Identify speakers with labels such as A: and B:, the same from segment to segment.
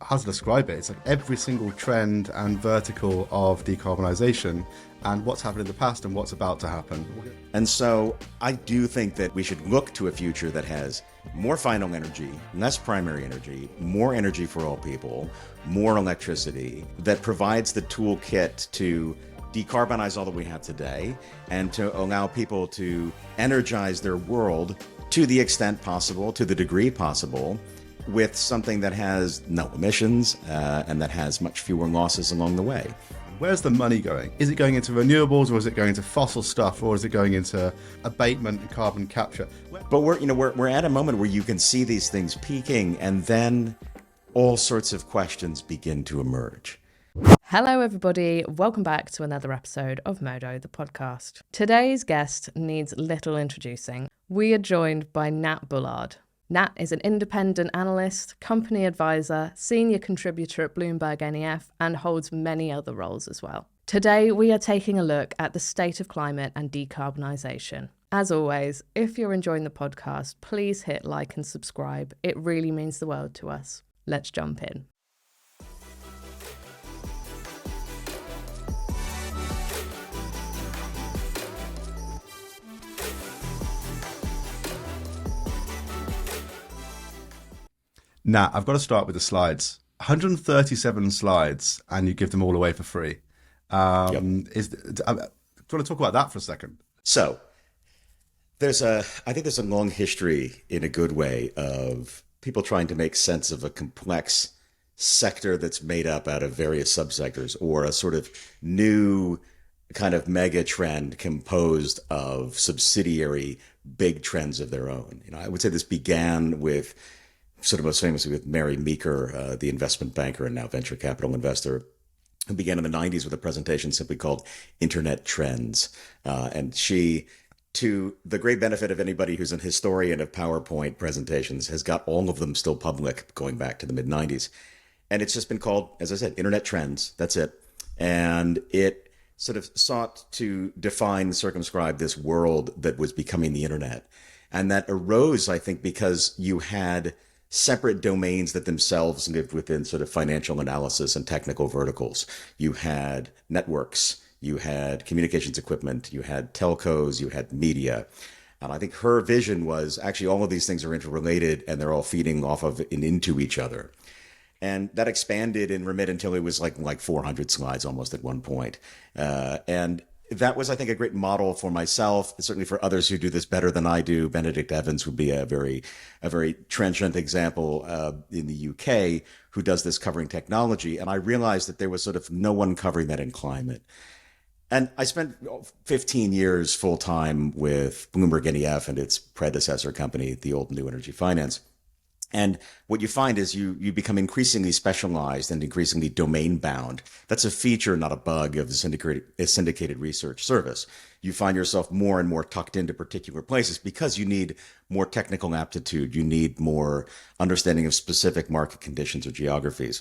A: how to describe it. It's like every single trend and vertical of decarbonisation and what's happened in the past and what's about to happen.
B: And so I do think that we should look to a future that has more final energy, less primary energy, more energy for all people, more electricity, that provides the toolkit to decarbonize all that we have today and to allow people to energize their world to the extent possible, to the degree possible, with something that has no emissions and that has much fewer losses along the way.
A: Where's the money going? Is it going into renewables, or is it going into fossil stuff, or is it going into abatement and carbon capture?
B: But we're at a moment where you can see these things peaking, and then all sorts of questions begin to emerge.
C: Hello everybody, welcome back to another episode of Modo, the podcast. Today's guest needs little introducing. We are joined by Nat Bullard. Nat is an independent analyst, company advisor, senior contributor at Bloomberg NEF, and holds many other roles as well. Today, we are taking a look at the state of climate and decarbonisation. As always, if you're enjoying the podcast, please hit like and subscribe. It really means the world to us. Let's jump in.
A: Nat, I've got to start with the slides. 137 slides, and you give them all away for free. Do you want to talk about that for a second?
B: So I think there's a long history, in a good way, of people trying to make sense of a complex sector that's made up out of various subsectors, or a sort of new kind of mega trend composed of subsidiary big trends of their own. I would say this began with, sort of most famously, with Mary Meeker, the investment banker and now venture capital investor, who began in the 90s with a presentation simply called Internet Trends. And she, to the great benefit of anybody who's an historian of PowerPoint presentations, has got all of them still public going back to the mid-90s. And it's just been called, as I said, Internet Trends. That's it. And it sort of sought to define, circumscribe this world that was becoming the internet. And that arose, I think, because you had separate domains that themselves lived within sort of financial analysis and technical verticals. You had networks, you had communications equipment, you had telcos, you had media. And I think her vision was actually all of these things are interrelated and they're all feeding off of and into each other. And that expanded in remit until it was like 400 slides almost at one point. And that was, I think, a great model for myself, certainly for others who do this better than I do. Benedict Evans would be a very trenchant example in the UK who does this covering technology. And I realized that there was sort of no one covering that in climate. And I spent 15 years full time with Bloomberg NEF and its predecessor company, the old New Energy Finance. And what you find is you become increasingly specialized and increasingly domain bound. That's a feature, not a bug, of the syndicated research service. You find yourself more and more tucked into particular places because you need more technical aptitude. You need more understanding of specific market conditions or geographies.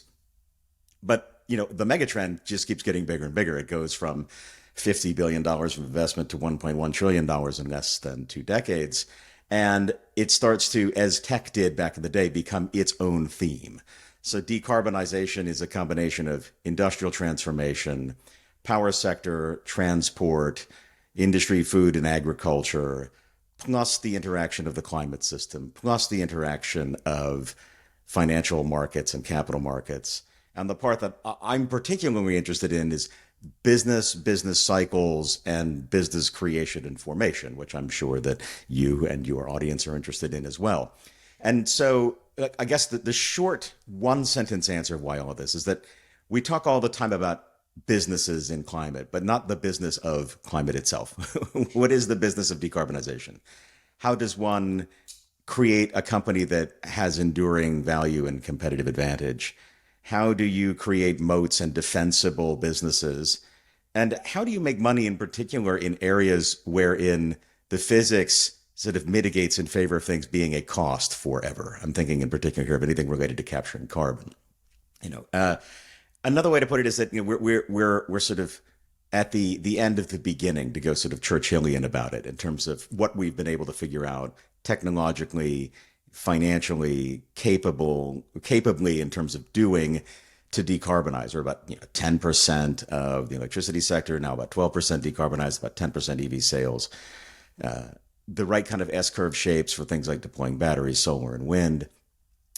B: But, the megatrend just keeps getting bigger and bigger. It goes from $50 billion of investment to $1.1 trillion in less than 2 decades. And it starts to, as tech did back in the day, become its own theme. So decarbonization is a combination of industrial transformation, power sector, transport, industry, food and agriculture, plus the interaction of the climate system, plus the interaction of financial markets and capital markets. And the part that I'm particularly interested in is business cycles, and business creation and formation, which I'm sure that you and your audience are interested in as well. And so I guess the short one-sentence answer of why all of this is that we talk all the time about businesses in climate, but not the business of climate itself. What is the business of decarbonization? How does one create a company that has enduring value and competitive advantage? How do you create moats and defensible businesses? And how do you make money in particular in areas wherein the physics sort of mitigates in favor of things being a cost forever? I'm thinking in particular here of anything related to capturing carbon. Another way to put it is that we're sort of at the end of the beginning, to go sort of Churchillian about it, in terms of what we've been able to figure out technologically, financially capably in terms of doing to decarbonize. We're about 10% of the electricity sector, now about 12% decarbonized, about 10% EV sales. The right kind of S-curve shapes for things like deploying batteries, solar and wind.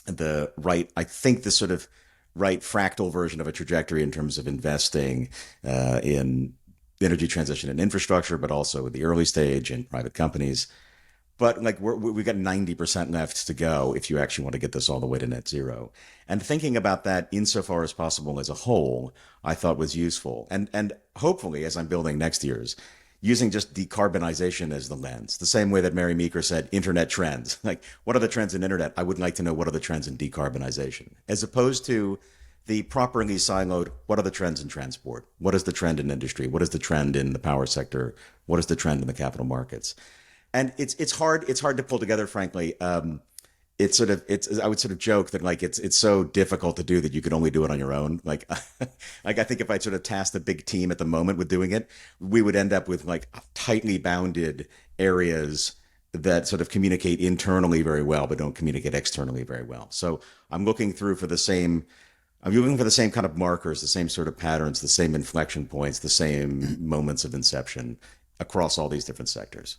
B: I think the sort of right fractal version of a trajectory in terms of investing in energy transition and infrastructure, but also at the early stage in private companies. But like we've got 90% left to go if you actually want to get this all the way to net zero. And thinking about that insofar as possible as a whole, I thought was useful. And hopefully, as I'm building next year's, using just decarbonization as the lens, the same way that Mary Meeker said, internet trends. Like, what are the trends in internet? I would like to know what are the trends in decarbonization, as opposed to the properly siloed, what are the trends in transport? What is the trend in industry? What is the trend in the power sector? What is the trend in the capital markets? And it's hard to pull together, frankly. I would sort of joke that like it's so difficult to do that you could only do it on your own. Like I think if I sort of tasked a big team at the moment with doing it, we would end up with like tightly bounded areas that sort of communicate internally very well, but don't communicate externally very well. So I'm looking for the same kind of markers, the same sort of patterns, the same inflection points, the same moments of inception across all these different sectors.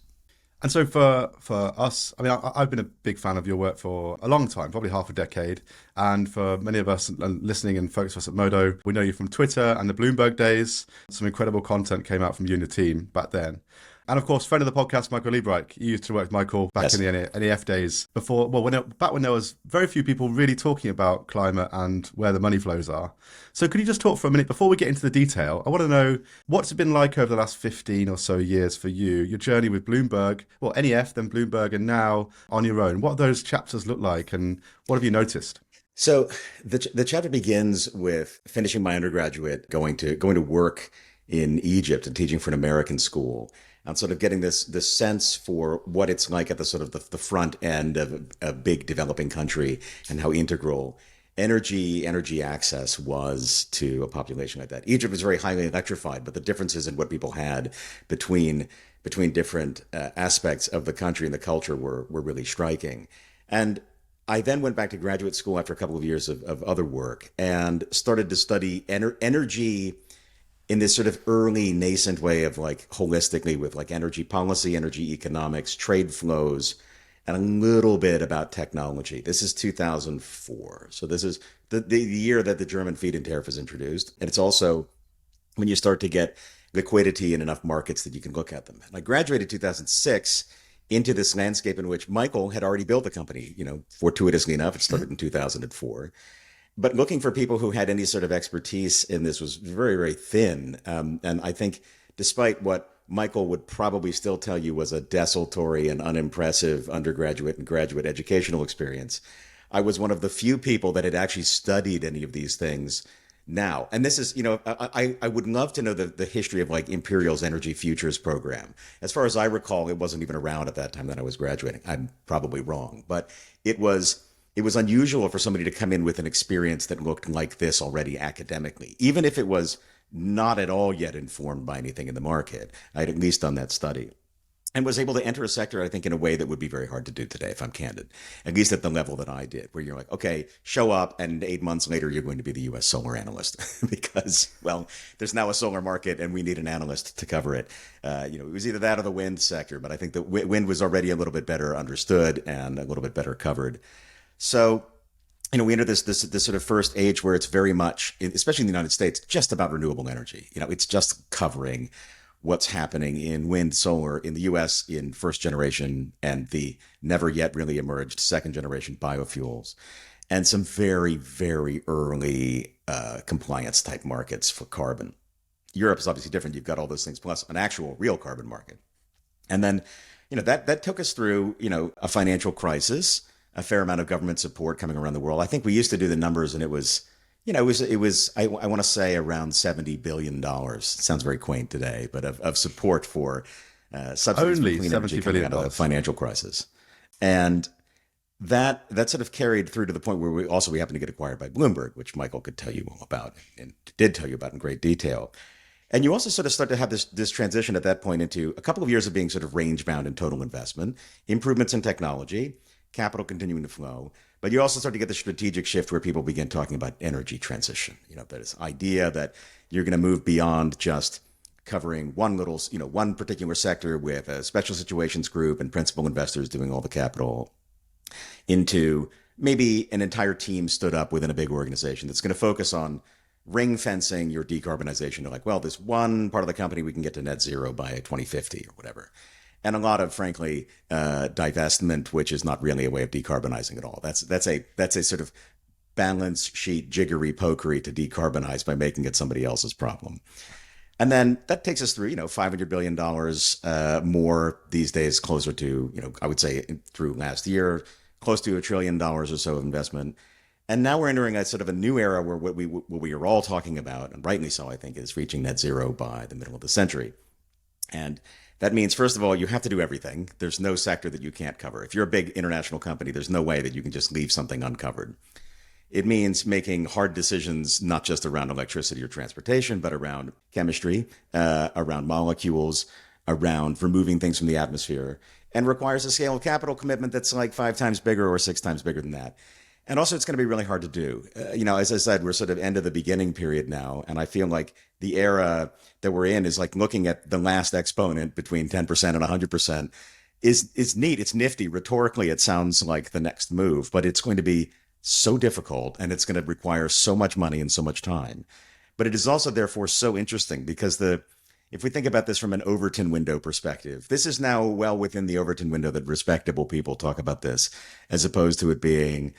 A: And so for us, I mean, I've been a big fan of your work for a long time, probably half a decade. And for many of us listening and folks of us at Modo, we know you from Twitter and the Bloomberg days. Some incredible content came out from you and your team back then. And of course, friend of the podcast, Michael Liebreich. You used to work with Michael back in the NEF days before, back when there was very few people really talking about climate and where the money flows are. So could you just talk for a minute before we get into the detail? I want to know what's it been like over the last 15 or so years for you, your journey with Bloomberg, NEF, then Bloomberg, and now on your own. What do those chapters look like and what have you noticed?
B: So the chapter begins with finishing my undergraduate, going to work in Egypt and teaching for an American school, and sort of getting this sense for what it's like at the sort of the front end of a big developing country and how integral energy access was to a population like that. Egypt was very highly electrified, but the differences in what people had between different aspects of the country and the culture were really striking. And I then went back to graduate school after a couple of years of other work and started to study energy in this sort of early nascent way of like holistically with like energy policy, energy economics, trade flows, and a little bit about technology. This is 2004. So this is the year that the German feed-in tariff was introduced. And it's also when you start to get liquidity in enough markets that you can look at them. And I graduated 2006 into this landscape in which Michael had already built the company. Fortuitously enough, it started in 2004. But looking for people who had any sort of expertise in this was very, very thin. And I think despite what Michael would probably still tell you was a desultory and unimpressive undergraduate and graduate educational experience, I was one of the few people that had actually studied any of these things now. And this is, I would love to know the history of like Imperial's Energy Futures program. As far as I recall, it wasn't even around at that time that I was graduating. I'm probably wrong, but it was unusual for somebody to come in with an experience that looked like this already academically, even if it was not at all yet informed by anything in the market. I'd at least done that study and was able to enter a sector, I think, in a way that would be very hard to do today, if I'm candid, at least at the level that I did, where you're like, okay, show up and 8 months later, you're going to be the US solar analyst because, well, there's now a solar market and we need an analyst to cover it. It was either that or the wind sector, but I think the wind was already a little bit better understood and a little bit better covered. So, we enter this sort of first age where it's very much, especially in the United States, just about renewable energy. It's just covering what's happening in wind, solar in the U.S. in first generation and the never yet really emerged second generation biofuels, and some very, very early compliance type markets for carbon. Europe is obviously different. You've got all those things plus an actual real carbon market. And then, that took us through, a financial crisis, a fair amount of government support coming around the world. I think we used to do the numbers and it was, I want to say around $70 billion. It sounds very quaint today, but of support for subsidies for clean energy coming out of the financial crisis. And that sort of carried through to the point where we happened to get acquired by Bloomberg, which Michael could tell you all about and did tell you about in great detail. And you also sort of start to have this transition at that point into a couple of years of being sort of range bound in total investment, improvements in technology, capital continuing to flow. But you also start to get the strategic shift where people begin talking about energy transition. That is idea that you're going to move beyond just covering one particular sector with a special situations group and principal investors doing all the capital into maybe an entire team stood up within a big organization that's going to focus on ring fencing your decarbonization. They're like, well, this one part of the company, we can get to net zero by 2050 or whatever. And a lot of, frankly, divestment, which is not really a way of decarbonizing at all. That's a sort of balance sheet jiggery pokery to decarbonize by making it somebody else's problem. And then that takes us through, $500 billion more these days, closer to, I would say through last year, close to $1 trillion or so of investment. And now we're entering a sort of a new era where what we are all talking about, and rightly so, I think, is reaching net zero by the middle of the century. And that means, first of all, you have to do everything. There's no sector that you can't cover. If you're a big international company, there's no way that you can just leave something uncovered. It means making hard decisions, not just around electricity or transportation, but around chemistry, around molecules, around removing things from the atmosphere, and requires a scale of capital commitment that's like 5 times bigger or 6 times bigger than that. And also, it's going to be really hard to do. As I said, we're sort of end of the beginning period now. And I feel like the era that we're in is like looking at the last exponent between 10% and 100% is neat. It's nifty. Rhetorically, it sounds like the next move, but it's going to be so difficult and it's going to require so much money and so much time. But it is also, therefore, so interesting because if we think about this from an Overton window perspective, this is now well within the Overton window that respectable people talk about this, as opposed to it being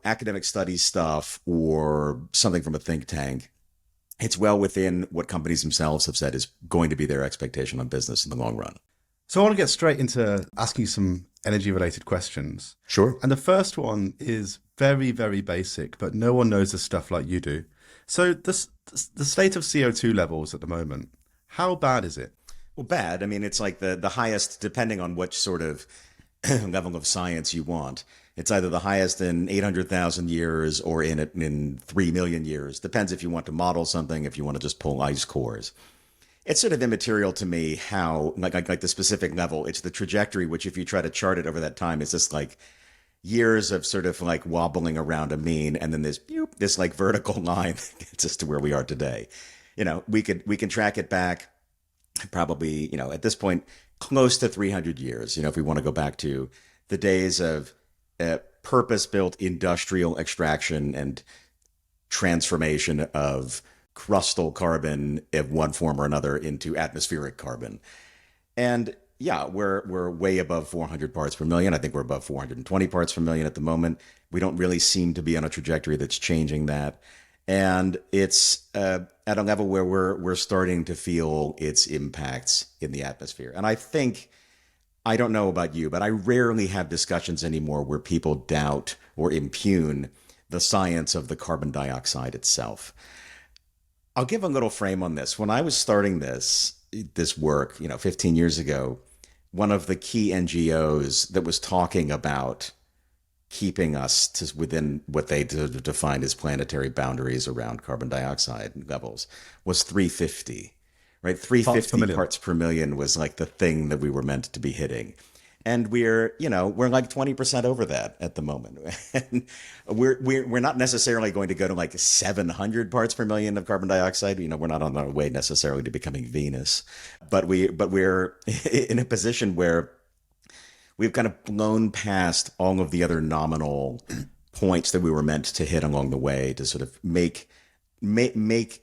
B: academic studies stuff or something from a think tank. It's well within what companies themselves have said is going to be their expectation on business in the long run.
A: So I want to get straight into asking you some energy-related questions.
B: Sure.
A: And the first one is very, very basic, but no one knows this stuff like you do. So the state of CO2 levels at the moment, how bad is it?
B: Well, bad. I mean, it's like the highest, depending on which sort of level of science you want. It's either the highest in 800,000 years or in 3 million years. Depends if you want to model something, if you want to just pull ice cores. It's sort of immaterial to me how, like the specific level. It's the trajectory, which if you try to chart it over that time, it's just like years of sort of like wobbling around a mean, and then this like vertical line that gets us to where we are today. We can track it back probably, at this point, close to 300 years. If we want to go back to the days of purpose-built industrial extraction and transformation of crustal carbon of one form or another into atmospheric carbon. And yeah, we're way above 400 parts per million. I think we're above 420 parts per million at the moment. We don't really seem to be on a trajectory that's changing that. And it's at a level where we're starting to feel its impacts in the atmosphere. And I don't know about you, but I rarely have discussions anymore where people doubt or impugn the science of the carbon dioxide itself. I'll give a little frame on this. When I was starting this work, 15 years ago, one of the key NGOs that was talking about keeping us within what they defined as planetary boundaries around carbon dioxide levels was 350. Right, 350 parts per million was like the thing that we were meant to be hitting. And we're like 20% over that at the moment. And we're not necessarily going to go to like 700 parts per million of carbon dioxide. We're not on our way necessarily to becoming Venus, but we're in a position where we've kind of blown past all of the other nominal points that we were meant to hit along the way to sort of make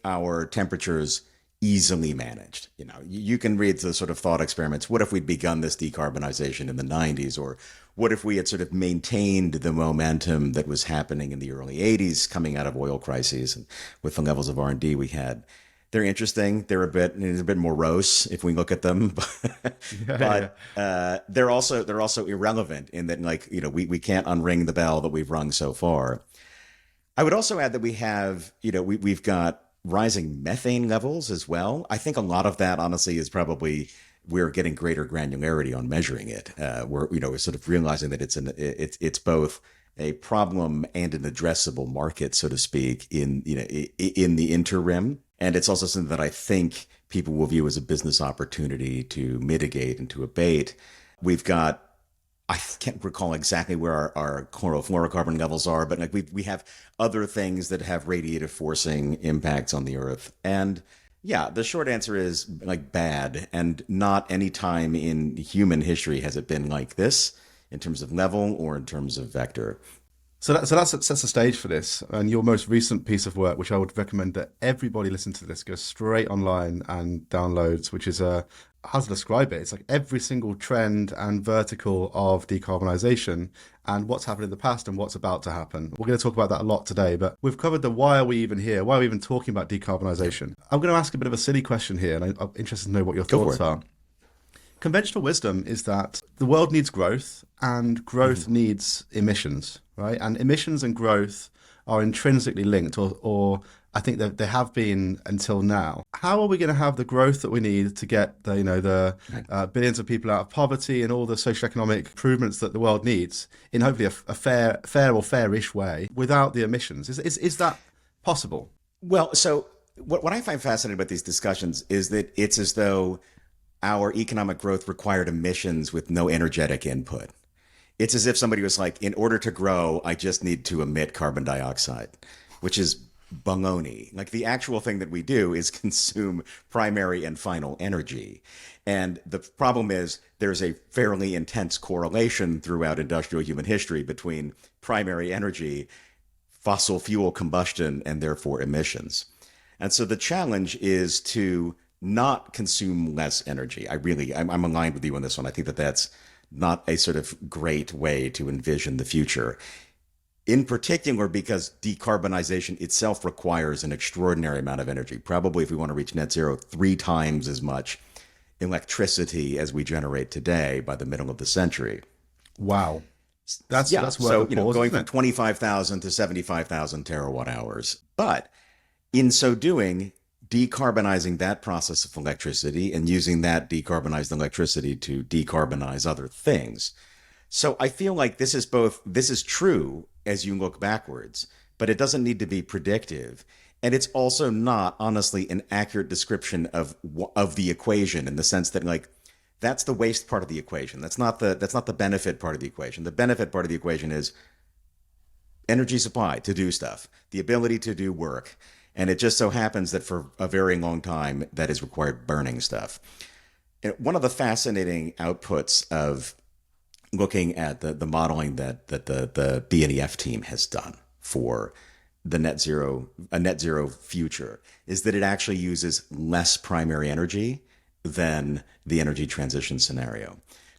B: our temperatures easily managed. You can read the sort of thought experiments. What if we'd begun this decarbonization in the 90s? Or what if we had sort of maintained the momentum that was happening in the early 80s coming out of oil crises and with the levels of R&D we had? They're interesting. They're a bit morose if we look at them, but they're also irrelevant in that, like, we can't unring the bell that we've rung so far. I would also add that we have, we've got rising methane levels as well. I think a lot of that, honestly, is probably we're getting greater granularity on measuring it. We're sort of realizing that it's both a problem and an addressable market, so to speak, in the interim. And it's also something that I think people will view as a business opportunity to mitigate and to abate. We've got I can't recall exactly where our chlorofluorocarbon levels are, but like we have other things that have radiative forcing impacts on the Earth. And yeah, the short answer is like bad. And not any time in human history has it been like this in terms of level or in terms of vector.
A: So that sets the stage for this. And your most recent piece of work, which I would recommend that everybody listen to this, go straight online and downloads, which is how to describe it. It's like every single trend and vertical of decarbonisation and what's happened in the past and what's about to happen. We're going to talk about that a lot today, but we've covered the why are we even here? Why are we even talking about decarbonisation? I'm going to ask a bit of a silly question here, and I'm interested to know what your thoughts are. Conventional wisdom is that the world needs growth and growth needs emissions, right? And emissions and growth are intrinsically linked, or I think that they have been until now. How are we going to have the growth that we need to get the billions of people out of poverty and all the socioeconomic improvements that the world needs in hopefully a fair or fairish way without the emissions? Is that possible?
B: Well, so what I find fascinating about these discussions is that it's as though our economic growth required emissions with no energetic input. It's as if somebody was like, in order to grow, I just need to emit carbon dioxide, which is baloney. Like the actual thing that we do is consume primary and final energy. And the problem is there's a fairly intense correlation throughout industrial human history between primary energy, fossil fuel combustion, and therefore emissions. And so the challenge is to not consume less energy. I'm aligned with you on this one. I think that that's not a sort of great way to envision the future. In particular, because decarbonization itself requires an extraordinary amount of energy. Probably if we want to reach net zero, 3 times as much electricity as we generate today by the middle of the century.
A: Wow. That's worth
B: so
A: a pause,
B: going
A: isn't
B: from
A: it?
B: 25,000 to 75,000 terawatt hours. But in so doing, decarbonizing that process of electricity and using that decarbonized electricity to decarbonize other things. So I feel like this is true as you look backwards, but it doesn't need to be predictive. And it's also not, honestly, an accurate description of the equation, in the sense that, like, that's the waste part of the equation. That's not the benefit part of the equation. The benefit part of the equation is energy supply to do stuff, the ability to do work. And it just so happens that for a very long time, that has required burning stuff. And one of the fascinating outputs of looking at the modeling that the BNEF team has done for a net zero future is that it actually uses less primary energy than the energy transition scenario.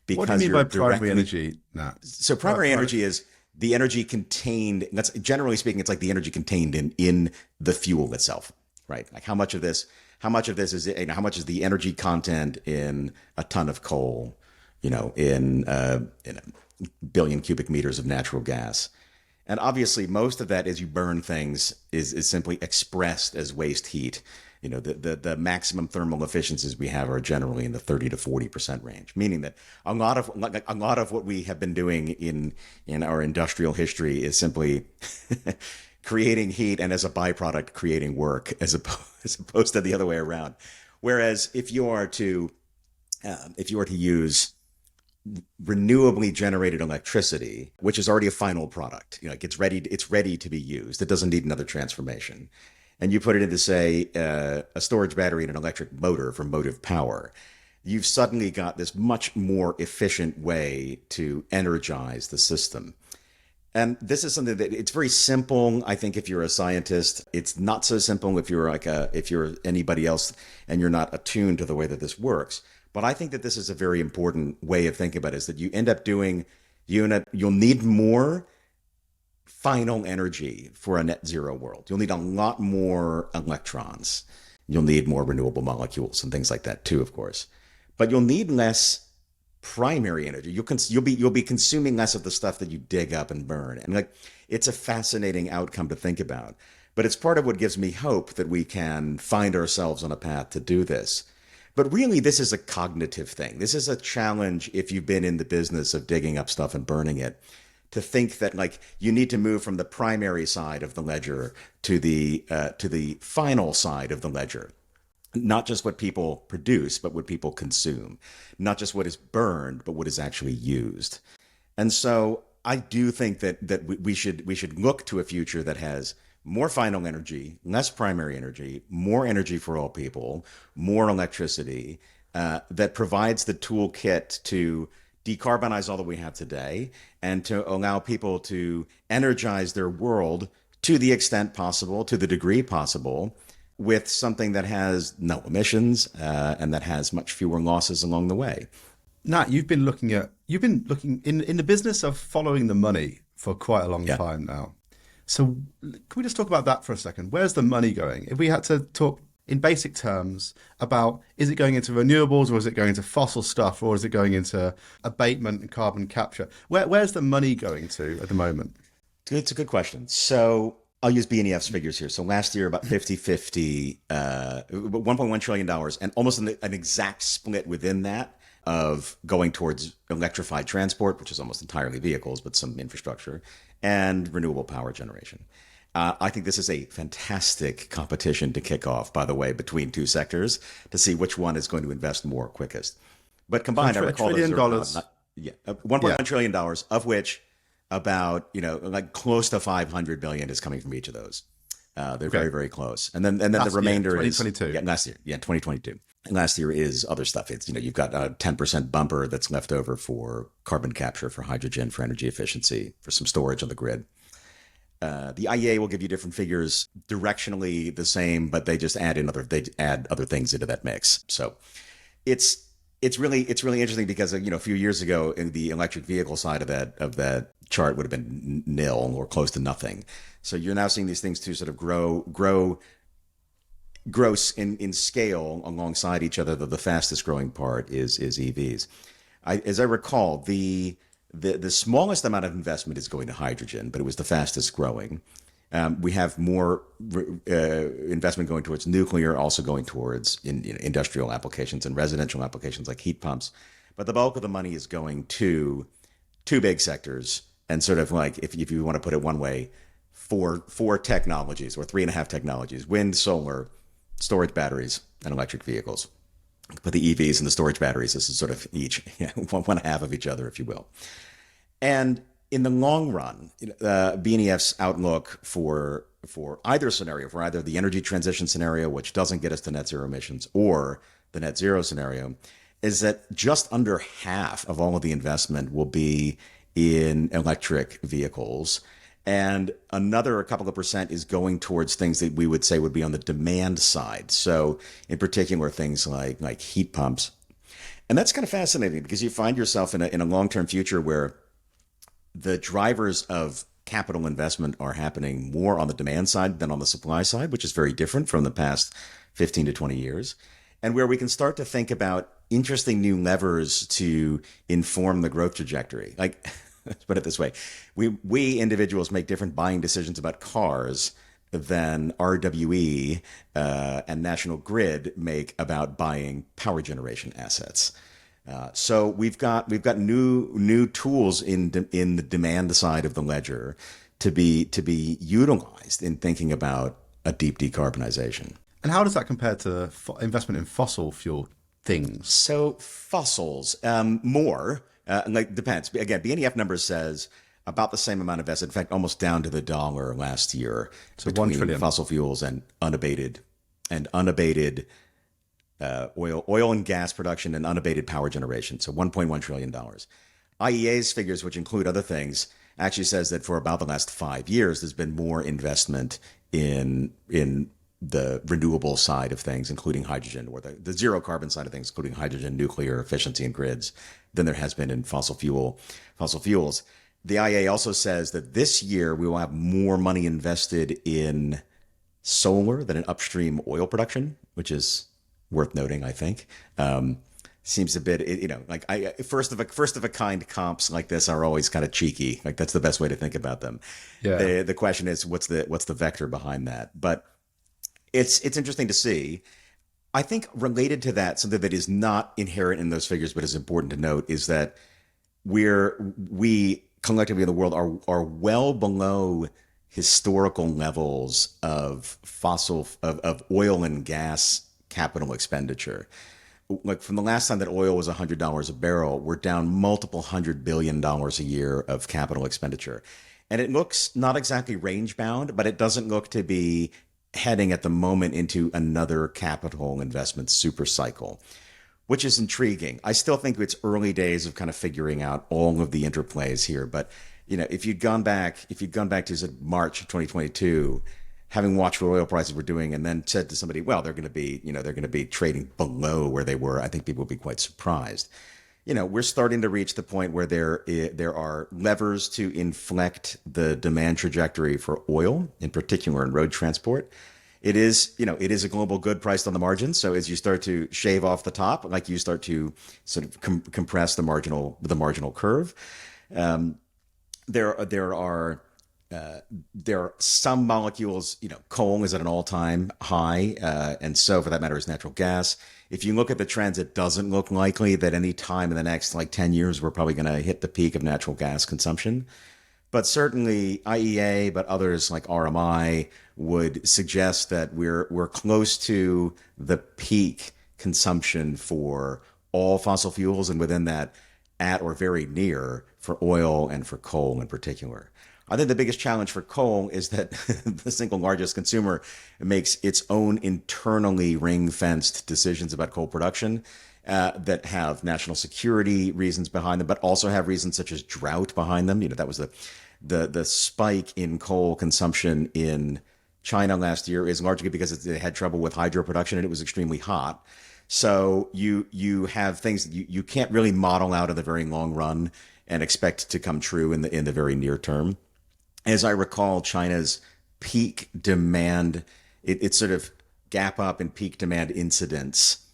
A: What do you mean by primary energy, Nat?
B: So primary energy is the energy contained. That's generally speaking, it's like the energy contained in the fuel itself, right? Like how much of this is, how much is the energy content in a ton of coal, in a billion cubic meters of natural gas. And obviously most of that, as you burn things, is simply expressed as waste heat. The maximum thermal efficiencies we have are generally in the 30 to 40% range, meaning that a lot of what we have been doing in our industrial history is simply creating heat, and as a byproduct creating work, as opposed to the other way around. Whereas if you are to use renewably generated electricity, which is already a final product, it's ready to be used. It doesn't need another transformation. And you put it into, say, a storage battery and an electric motor for motive power, you've suddenly got this much more efficient way to energize the system. And this is something that it's very simple, I think, if you're a scientist. It's not so simple if you're anybody else and you're not attuned to the way that this works. But I think that this is a very important way of thinking about it, is that you end up doing, you'll need more final energy for a net zero world. You'll need a lot more electrons. You'll need more renewable molecules and things like that too, of course. But you'll need less primary energy. You'll be consuming less of the stuff that you dig up and burn. And it's a fascinating outcome to think about. But it's part of what gives me hope that we can find ourselves on a path to do this. But really, this is a cognitive thing. This is a challenge if you've been in the business of digging up stuff and burning it, to think that you need to move from the primary side of the ledger to the final side of the ledger. Not just what people produce, but what people consume. Not just what is burned, but what is actually used. And so I do think that we should look to a future that has more final energy, less primary energy, more energy for all people, more electricity, that provides the toolkit to decarbonize all that we have today and to allow people to energize their world to the extent possible, to the degree possible, with something that has no emissions and that has much fewer losses along the way.
A: Nat, you've been looking in the business of following the money for quite a long
B: Yeah.
A: time now. So can we just talk about that for a second? Where's the money going? If we had to talk in basic terms about, is it going into renewables, or is it going into fossil stuff, or is it going into abatement and carbon capture? Where's the money going to at the moment?
B: It's a good question. So I'll use BNEF's figures here. So last year, about 50-50, $1.1 trillion, and almost an exact split within that of going towards electrified transport, which is almost entirely vehicles, but some infrastructure, and renewable power generation. I think this is a fantastic competition to kick off, by the way, between two sectors to see which one is going to invest more quickest. But combined, I recall
A: $1 trillion.
B: $1.1 trillion, of which about, like close to 500 billion is coming from each of those. They're very, very close. And then the remainder
A: year,
B: is
A: 2022.
B: last year. Yeah, 2022. And last year is other stuff. It's, you've got a 10% bumper that's left over for carbon capture, for hydrogen, for energy efficiency, for some storage on the grid. The IEA will give you different figures, directionally the same, but they just add other things into that mix. So it's really interesting because a few years ago, in the electric vehicle side of that chart would have been nil or close to nothing. So you're now seeing these things to sort of grow in scale alongside each other. The fastest growing part is EVs. As I recall, the smallest amount of investment is going to hydrogen, but it was the fastest growing. We have more investment going towards nuclear, also going towards industrial applications and residential applications like heat pumps. But the bulk of the money is going to two big sectors, and sort of like, if you want to put it one way, four technologies, or 3.5 technologies: wind, solar, storage batteries, and electric vehicles. But the EVs and the storage batteries, this is sort of each one half of each other, if you will. And in the long run, BNEF's outlook for either scenario, for either the energy transition scenario, which doesn't get us to net zero emissions, or the net zero scenario, is that just under half of all of the investment will be in electric vehicles. And a couple of percent is going towards things that we would say would be on the demand side. So in particular, things like heat pumps. And that's kind of fascinating, because you find yourself in a long-term future where the drivers of capital investment are happening more on the demand side than on the supply side, which is very different from the past 15 to 20 years. And where we can start to think about interesting new levers to inform the growth trajectory. Like, let's put it this way. We individuals make different buying decisions about cars than RWE and National Grid make about buying power generation assets. So we've got new tools in the demand side of the ledger to be utilized in thinking about a deep decarbonization.
A: And how does that compare to investment in fossil fuel things?
B: So fossils, more. Depends. Again, BNEF numbers says about the same amount invested. In fact, almost down to the dollar last year.
A: So
B: between
A: 1 trillion.
B: Fossil fuels and unabated oil and gas production and unabated power generation. So $1.1 trillion. IEA's figures, which include other things, actually says that for about the last 5 years, there's been more investment in the renewable side of things, including hydrogen, or the zero carbon side of things, including hydrogen, nuclear, efficiency, and grids, than there has been in fossil fuels. The IEA also says that this year we will have more money invested in solar than in upstream oil production, which is worth noting, I think. Seems a bit, first of a kind comps like this are always kind of cheeky. Like, that's the best way to think about them.
A: Yeah.
B: The question is, what's the vector behind that? But it's interesting to see. I think related to that, something that is not inherent in those figures, but is important to note, is that we collectively in the world are well below historical levels of oil and gas capital expenditure. like from the last time that oil was $100 a barrel, we're down multiple $100 billion a year of capital expenditure. And it looks not exactly range bound, but it doesn't look to be heading at the moment into another capital investment super cycle, which is intriguing. I still think it's early days of kind of figuring out all of the interplays here. But if you'd gone back to March of 2022, having watched what oil prices were doing, and then said to somebody, well, they're going to be trading below where they were, I think people would be quite surprised. We're starting to reach the point where there are levers to inflect the demand trajectory for oil, in particular in road transport. It is a global good priced on the margin. So as you start to shave off the top, like you start to sort of compress the marginal curve, there are some molecules. Coal is at an all-time high, and so for that matter is natural gas. If you look at the trends, it doesn't look likely that any time in the next 10 years we're probably going to hit the peak of natural gas consumption. But certainly IEA, but others like RMI would suggest that we're close to the peak consumption for all fossil fuels, and within that, at or very near for oil and for coal in particular. I think the biggest challenge for coal is that the single largest consumer makes its own internally ring-fenced decisions about coal production that have national security reasons behind them, but also have reasons such as drought behind them. That was the spike in coal consumption in China last year is largely because they had trouble with hydro production and it was extremely hot. So you have things that you can't really model out in the very long run and expect to come true in the very near term. As I recall, China's peak demand, it sort of gap up in peak demand incidence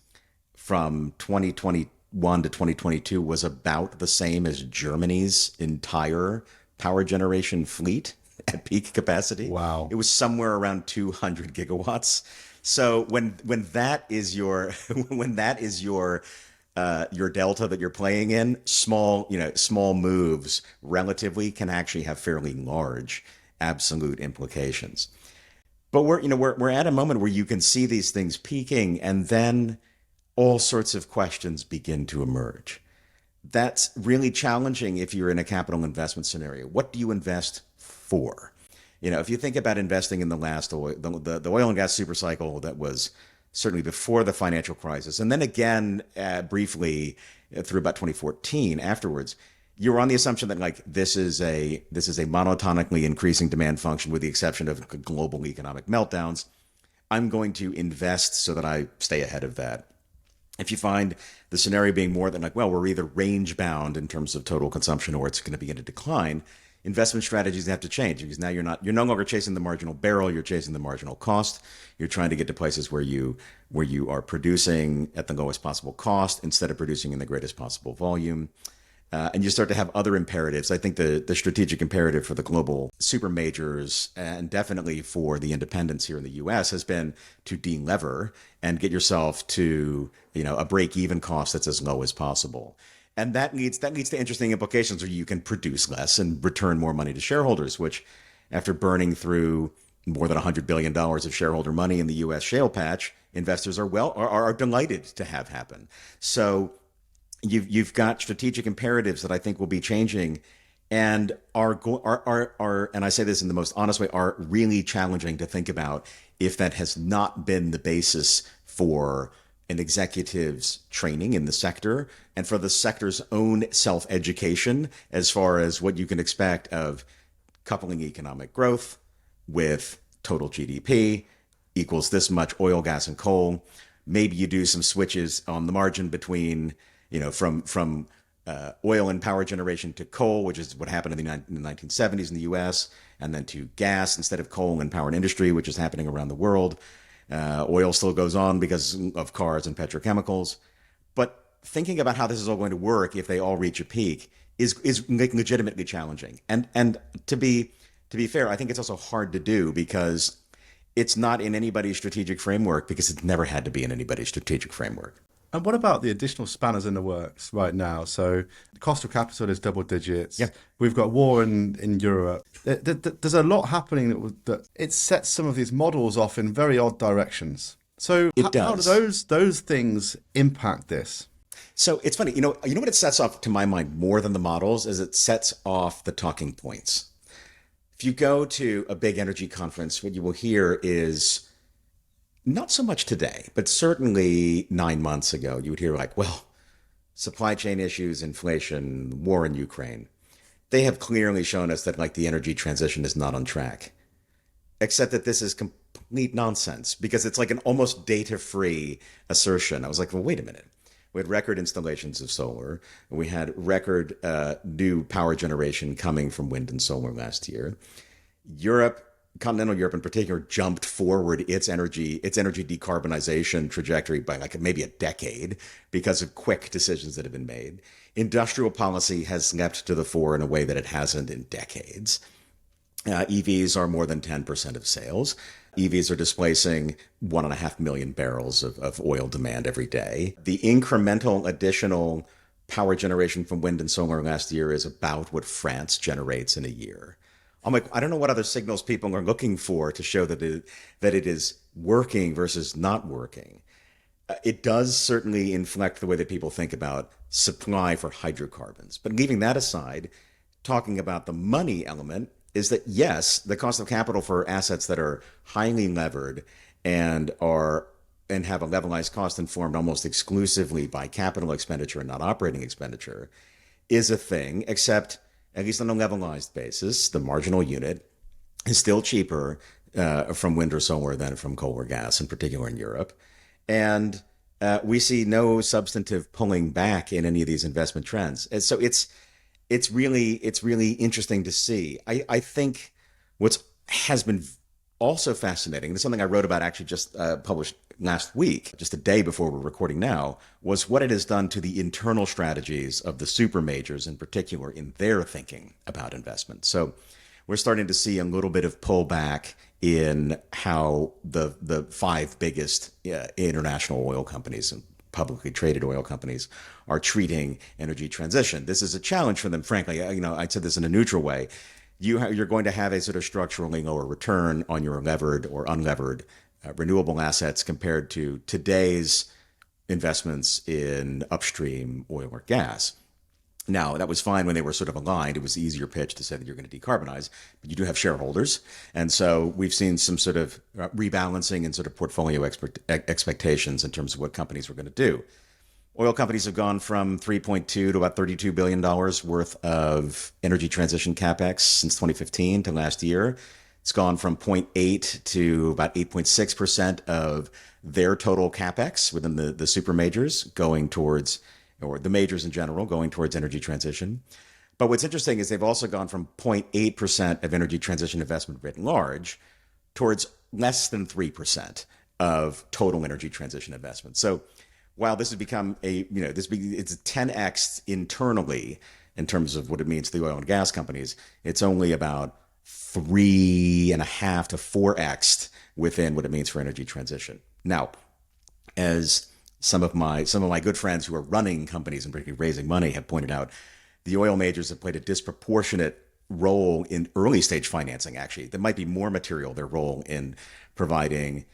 B: from 2021 to 2022 was about the same as Germany's entire power generation fleet at peak capacity.
A: Wow.
B: It was somewhere around 200 gigawatts. So when that is your your delta that you're playing in, small moves relatively can actually have fairly large absolute implications. But we're at a moment where you can see these things peaking, and then all sorts of questions begin to emerge. That's really challenging if you're in a capital investment scenario. What do you invest for? If you think about investing in the last oil, the oil and gas super cycle that was certainly before the financial crisis, and then again briefly through about 2014 afterwards, you're on the assumption that this is a monotonically increasing demand function with the exception of global economic meltdowns. I'm going to invest so that I stay ahead of that. If you find the scenario being more than we're either range bound in terms of total consumption or it's going to begin to decline, investment strategies have to change because now you're no longer chasing the marginal barrel, you're chasing the marginal cost. You're trying to get to places where you are producing at the lowest possible cost instead of producing in the greatest possible volume. And you start to have other imperatives. I think the strategic imperative for the global super majors and definitely for the independents here in the US has been to delever and get yourself to a break-even cost that's as low as possible. And that leads to interesting implications where you can produce less and return more money to shareholders, which after burning through more than $100 billion of shareholder money in the US shale patch, investors are delighted to have happen. So you've got strategic imperatives that I think will be changing and are and I say this in the most honest way, are really challenging to think about if that has not been the basis for an executive's training in the sector and for the sector's own self-education as far as what you can expect of coupling economic growth with total GDP equals this much oil, gas, and coal. Maybe you do some switches on the margin between, from oil and power generation to coal, which is what happened in the 1970s in the US, and then to gas instead of coal and power and industry, which is happening around the world. Oil still goes on because of cars and petrochemicals. But thinking about how this is all going to work if they all reach a peak is legitimately challenging. And to be fair, I think it's also hard to do because it's not in anybody's strategic framework because it's never had to be in anybody's strategic framework.
A: And what about the additional spanners in the works right now? So the cost of capital is double digits.
B: Yeah.
A: We've got war in Europe. There's a lot happening that it sets some of these models off in very odd directions. So
B: It
A: how do
B: does.
A: those things impact this?
B: So it's funny, you know what it sets off to my mind more than the models is it sets off the talking points. If you go to a big energy conference, what you will hear is not so much today, but certainly 9 months ago, you would hear like, well, supply chain issues, inflation, war in Ukraine. They have clearly shown us that like the energy transition is not on track. Except that this is complete nonsense because it's like an almost data free assertion. I was like, well, wait a minute. We had record installations of solar. We had record new power generation coming from wind and solar last year. Europe, continental Europe in particular, jumped forward its energy decarbonization trajectory by like maybe a decade because of quick decisions that have been made. Industrial policy has leapt to the fore in a way that it hasn't in decades. EVs are more than 10% of sales. EVs are displacing 1.5 million barrels of oil demand every day. The incremental additional power generation from wind and solar last year is about what France generates in a year. I'm like, I don't know what other signals people are looking for to show that it is working versus not working. It does certainly inflect the way that people think about supply for hydrocarbons. But leaving that aside, talking about the money element is that yes, the cost of capital for assets that are highly levered and have a levelized cost informed almost exclusively by capital expenditure and not operating expenditure is a thing, except at least on a levelized basis, the marginal unit is still cheaper from wind or solar than from coal or gas, in particular in Europe. And we see no substantive pulling back in any of these investment trends. And so it's really interesting to see. I think what's has been also fascinating, and it's something I wrote about actually just published last week, just a day before we're recording now, was what it has done to the internal strategies of the super majors in particular in their thinking about investment. So we're starting to see a little bit of pullback in how the five biggest international oil companies and publicly traded oil companies are treating energy transition. This is a challenge for them, frankly. I said this in a neutral way. You're going to have a sort of structurally lower return on your levered or unlevered renewable assets compared to today's investments in upstream oil or gas. Now, that was fine when they were sort of aligned. It was the easier pitch to say that you're going to decarbonize, but you do have shareholders. And so we've seen some sort of rebalancing and sort of portfolio expectations in terms of what companies were going to do. Oil companies have gone from $3.2 to about $32 billion worth of energy transition capex since 2015 to last year. It's gone from 0.8 to about 8.6% of their total capex within the super majors going towards, or the majors in general, going towards energy transition. But what's interesting is they've also gone from 0.8% of energy transition investment writ large towards less than 3% of total energy transition investment. So while this has become it's 10x internally in terms of what it means to the oil and gas companies, it's only about 3.5 to 4x within what it means for energy transition. Now, as some of my good friends who are running companies and particularly raising money have pointed out, the oil majors have played a disproportionate role in early stage financing, actually. That might be more material, their role in providing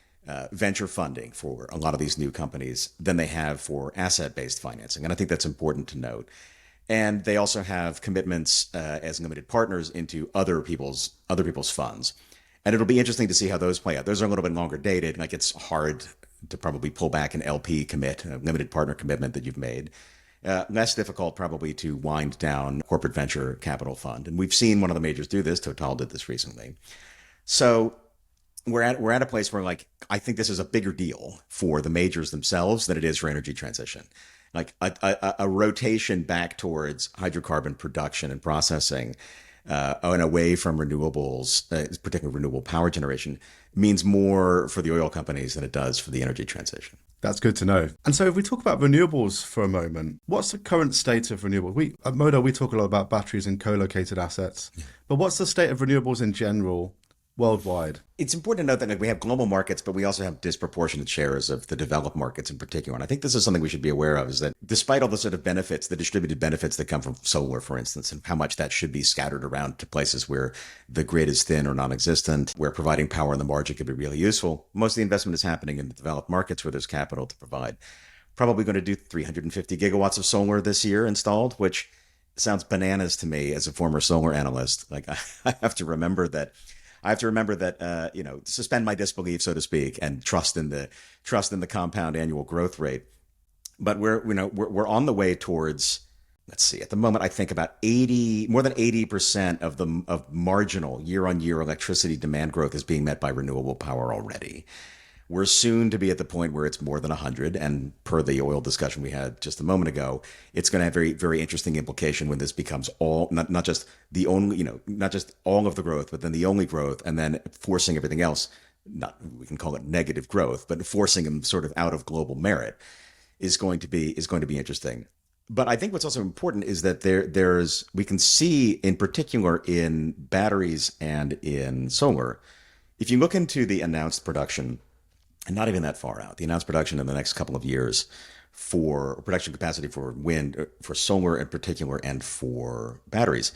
B: venture funding for a lot of these new companies than they have for asset-based financing. And I think that's important to note. And they also have commitments as limited partners into other people's funds. And it'll be interesting to see how those play out. Those are a little bit longer dated. Like it's hard to probably pull back an LP commit, a limited partner commitment that you've made. Less difficult probably to wind down corporate venture capital fund. And we've seen one of the majors do this. Total did this recently. So we're at a place where like I think this is a bigger deal for the majors themselves than it is for energy transition. Like a rotation back towards hydrocarbon production and processing and away from renewables, particularly renewable power generation, means more for the oil companies than it does for the energy transition.
A: That's good to know. And so if we talk about renewables for a moment, what's the current state of renewables? At Modo, we talk a lot about batteries and co-located assets, but what's the state of renewables in general? worldwide?
B: It's important to note that we have global markets, but we also have disproportionate shares of the developed markets in particular. And I think this is something we should be aware of, is that despite all the sort of benefits, the distributed benefits that come from solar, for instance, and how much that should be scattered around to places where the grid is thin or non-existent, where providing power on the margin could be really useful, most of the investment is happening in the developed markets where there's capital to provide. Probably going to do 350 gigawatts of solar this year installed, which sounds bananas to me as a former solar analyst. Like I have to remember that suspend my disbelief, so to speak, and trust in the compound annual growth rate. But we're on the way towards, let's see, at the moment I think about more than 80% of marginal year-on-year electricity demand growth is being met by renewable power already. We're soon to be at the point where it's more than 100, and per the oil discussion we had just a moment ago, it's going to have very, very interesting implication when this becomes not just the only, not just all of the growth, but then the only growth, and then forcing everything else, we can call it negative growth, but forcing them sort of out of global merit is going to be interesting. But I think what's also important is that we can see in particular in batteries and in solar, if you look into the announced production, and not even that far out, the announced production in the next couple of years for production capacity for wind, for solar in particular, and for batteries,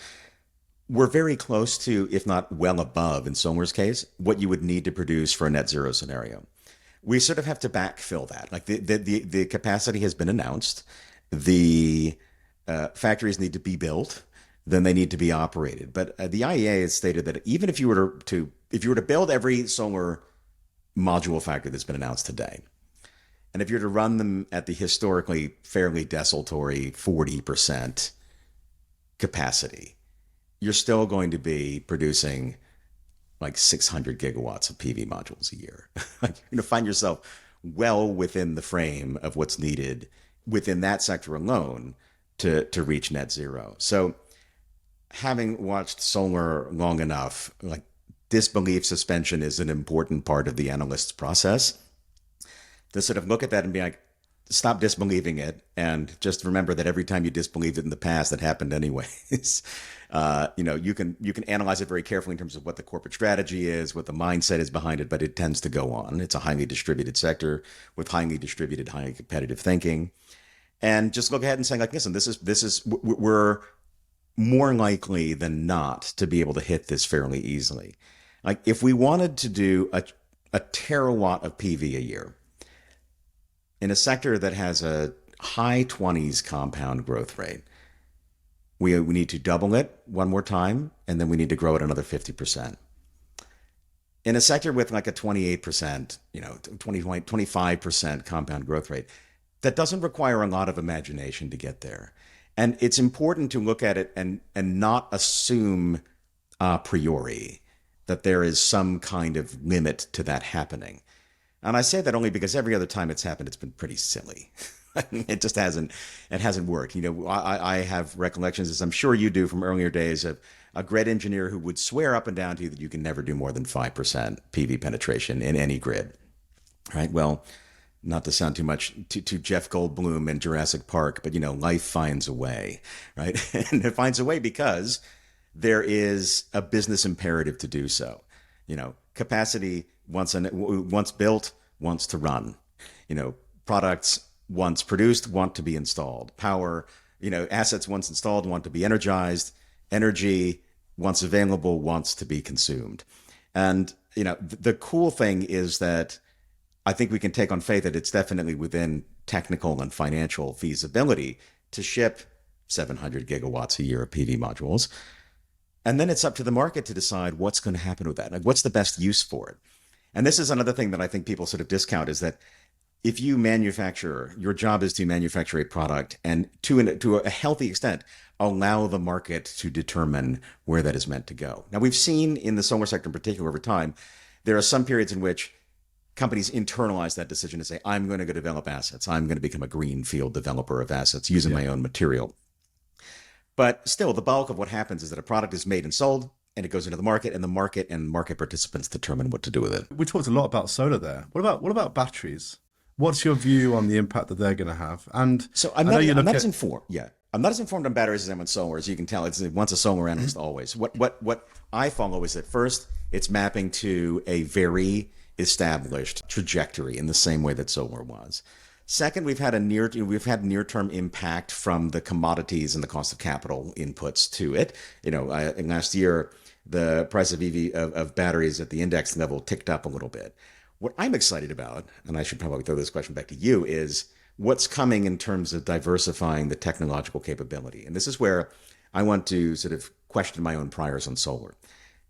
B: we're very close to, if not well above, in solar's case, what you would need to produce for a net zero scenario. We sort of have to backfill that. Like the capacity has been announced, the factories need to be built, then they need to be operated. But the IEA has stated that even if you were to build every solar module factory that's been announced today, and if you're to run them at the historically fairly desultory 40% capacity, you're still going to be producing like 600 gigawatts of PV modules a year. You're going to find yourself well within the frame of what's needed within that sector alone to reach net zero. So having watched solar long enough, like, disbelief suspension is an important part of the analyst's process. To sort of look at that and be like, stop disbelieving it, and just remember that every time you disbelieved it in the past, it happened anyways. You can analyze it very carefully in terms of what the corporate strategy is, what the mindset is behind it, but it tends to go on. It's a highly distributed sector with highly distributed, highly competitive thinking, and just look ahead and say, like, listen, we're more likely than not to be able to hit this fairly easily. Like, if we wanted to do a terawatt of PV a year in a sector that has a high 20s compound growth rate, we need to double it one more time, and then we need to grow it another 50%. In a sector with like a 28%, 25% compound growth rate, that doesn't require a lot of imagination to get there. And it's important to look at it and not assume a priori that there is some kind of limit to that happening. And I say that only because every other time it's happened, it's been pretty silly. It just hasn't worked. I have recollections, as I'm sure you do from earlier days, of a grid engineer who would swear up and down to you that you can never do more than 5% PV penetration in any grid. Right? Well, not to sound too much to Jeff Goldblum in Jurassic Park, but life finds a way, right? And it finds a way because there is a business imperative to do so. Capacity once built wants to run. Products once produced want to be installed. Power, assets once installed want to be energized. Energy once available wants to be consumed. And the cool thing is that I think we can take on faith that it's definitely within technical and financial feasibility to ship 700 gigawatts a year of PV modules. And then it's up to the market to decide what's going to happen with that. Like, what's the best use for it? And this is another thing that I think people sort of discount, is that if you manufacture, your job is to manufacture a product and to a healthy extent, allow the market to determine where that is meant to go. Now, we've seen in the solar sector in particular over time, there are some periods in which companies internalize that decision to say, I'm going to go develop assets. I'm going to become a greenfield developer of assets using my own material. But still, the bulk of what happens is that a product is made and sold, and it goes into the market and market participants determine what to do with it.
A: We talked a lot about solar there. What about batteries? What's your view on the impact that they're going to have? And
B: so I'm not as informed. Yeah, I'm not as informed on batteries as I am on solar. As you can tell, it's once a solar analyst always. What I follow is that first, It's mapping to a very established trajectory in the same way that solar was. Second, we've had near-term impact from the commodities and the cost of capital inputs to it. In last year, the price of of batteries at the index level ticked up a little bit. What I'm excited about, and I should probably throw this question back to you, is what's coming in terms of diversifying the technological capability. And this is where I want to sort of question my own priors on solar.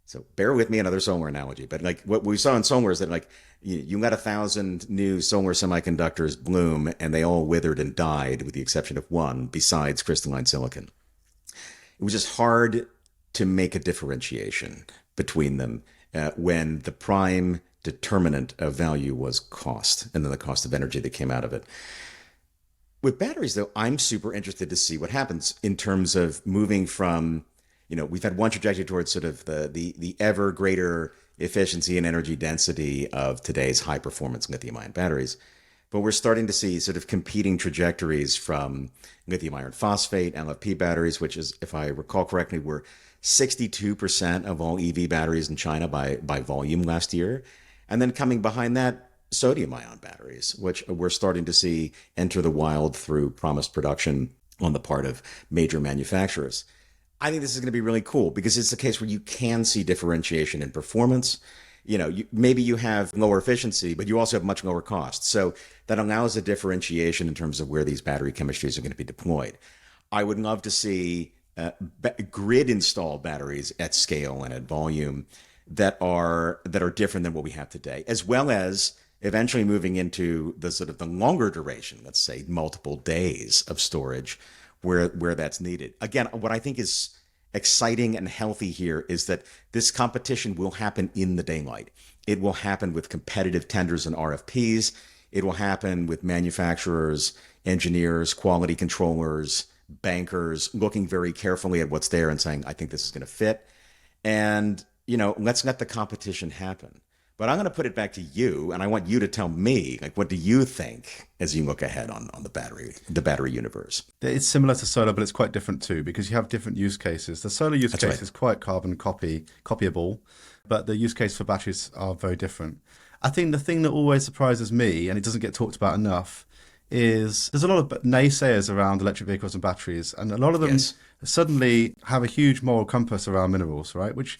B: So bear with me, another solar analogy. But like what we saw in solar is that like you let 1,000 new solar semiconductors bloom and they all withered and died with the exception of one besides crystalline silicon. It was just hard to make a differentiation between them when the prime determinant of value was cost and then the cost of energy that came out of it. With batteries, though, I'm super interested to see what happens in terms of moving from, we've had one trajectory towards sort of the ever greater efficiency and energy density of today's high performance lithium ion batteries. But we're starting to see sort of competing trajectories from lithium iron phosphate, LFP batteries, which is, if I recall correctly, were 62% of all EV batteries in China by volume last year. And then coming behind that, sodium ion batteries, which we're starting to see enter the wild through promised production on the part of major manufacturers. I think this is going to be really cool because it's a case where you can see differentiation in performance. Maybe you have lower efficiency, but you also have much lower cost. So that allows a differentiation in terms of where these battery chemistries are going to be deployed. I would love to see grid installed batteries at scale and at volume that are different than what we have today, as well as eventually moving into the sort of the longer duration, let's say multiple days of storage where that's needed. Again, what I think is exciting and healthy here is that this competition will happen in the daylight. It will happen with competitive tenders and RFPs. It will happen with manufacturers, engineers, quality controllers, bankers looking very carefully at what's there and saying, I think this is going to fit. And, let's let the competition happen. But I'm going to put it back to you, and I want you to tell me, like, what do you think as you look ahead on the battery universe?
A: It's similar to solar, but it's quite different too, because you have different use cases. The solar use case is quite carbon copyable, but the use case for batteries are very different. I think the thing that always surprises me, and it doesn't get talked about enough, is there's a lot of naysayers around electric vehicles and batteries, and a lot of them suddenly have a huge moral compass around minerals, right? Which